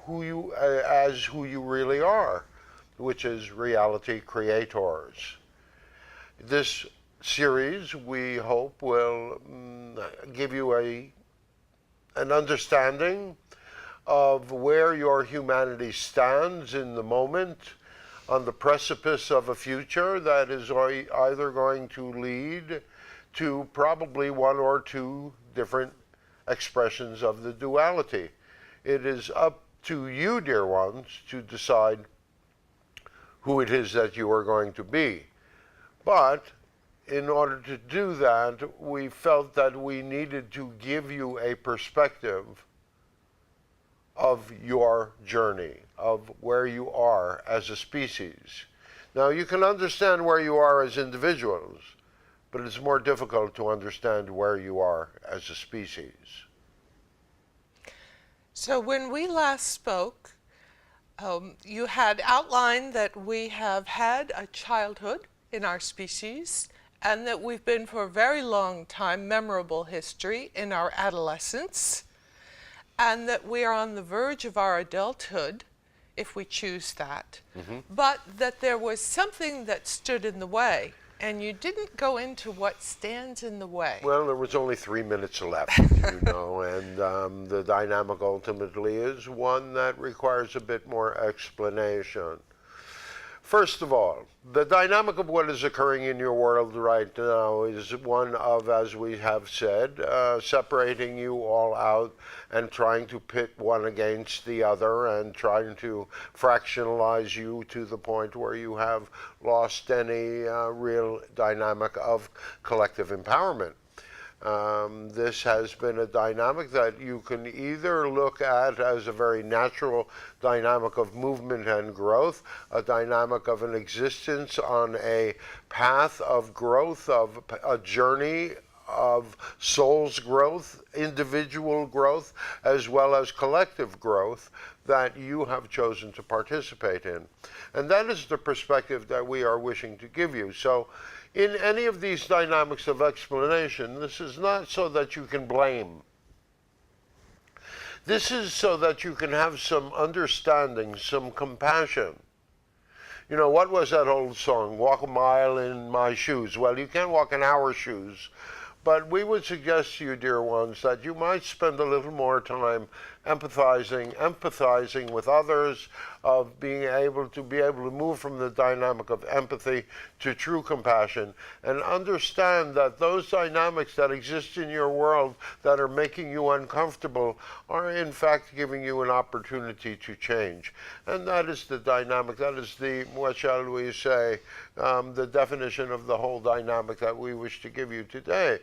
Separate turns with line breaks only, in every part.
as who you really are, which is reality creators. This series, we hope, will give you an understanding of where your humanity stands in the moment, on the precipice of a future that is either going to lead to probably one or two different expressions of the duality. It is up to you, dear ones, to decide who it is that you are going to be. But in order to do that, we felt that we needed to give you a perspective of your journey, of where you are as a species. Now, you can understand where you are as individuals, but it's more difficult to understand where you are as a species.
So when we last spoke, you had outlined that we have had a childhood in our species, and that we've been for a very long time memorable history in our adolescence, and that we are on the verge of our adulthood, if we choose that, but that there was something that stood in the way, and you didn't go into what stands in the way.
Well, there was only 3 minutes left, you know, and the dynamic ultimately is one that requires a bit more explanation. First of all, the dynamic of what is occurring in your world right now is one of, as we have said, separating you all out and trying to pit one against the other and trying to fractionalize you to the point where you have lost any real dynamic of collective empowerment. This has been a dynamic that you can either look at as a very natural dynamic of movement and growth, a dynamic of an existence on a path of growth, of a journey of soul's growth, individual growth, as well as collective growth that you have chosen to participate in. And that is the perspective that we are wishing to give you. So in any of these dynamics of explanation, this is not so that you can blame. This is so that you can have some understanding, some compassion. You know, what was that old song, walk a mile in my shoes? Well, you can't walk in our shoes, but we would suggest to you, dear ones, that you might spend a little more time empathizing with others, of being able to move from the dynamic of empathy to true compassion, and understand that those dynamics that exist in your world that are making you uncomfortable are in fact giving you an opportunity to change. And that is the dynamic, that is the, what shall we say, the definition of the whole dynamic that we wish to give you today.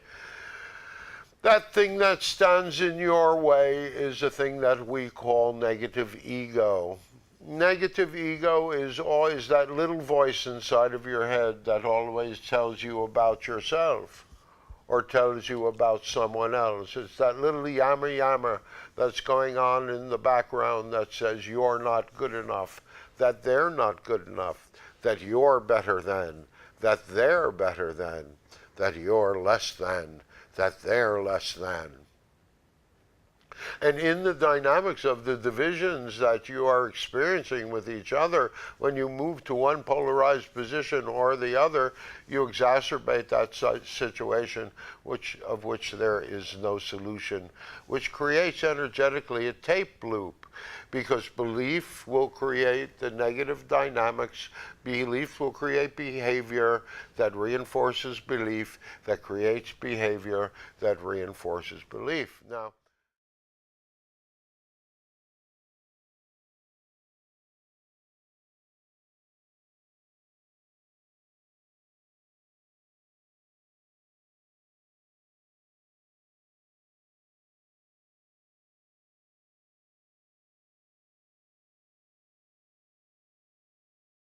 That thing that stands in your way is a thing that we call negative ego. Negative ego is always that little voice inside of your head that always tells you about yourself or tells you about someone else. It's that little yammer that's going on in the background that says you're not good enough, that they're not good enough, that you're better than, that they're better than, that you're less than, that they're less than. And in the dynamics of the divisions that you are experiencing with each other, when you move to one polarized position or the other, you exacerbate that situation of which there is no solution, which creates energetically a tape loop, because belief will create the negative dynamics. Belief will create behavior that reinforces belief, that creates behavior that reinforces belief. Now,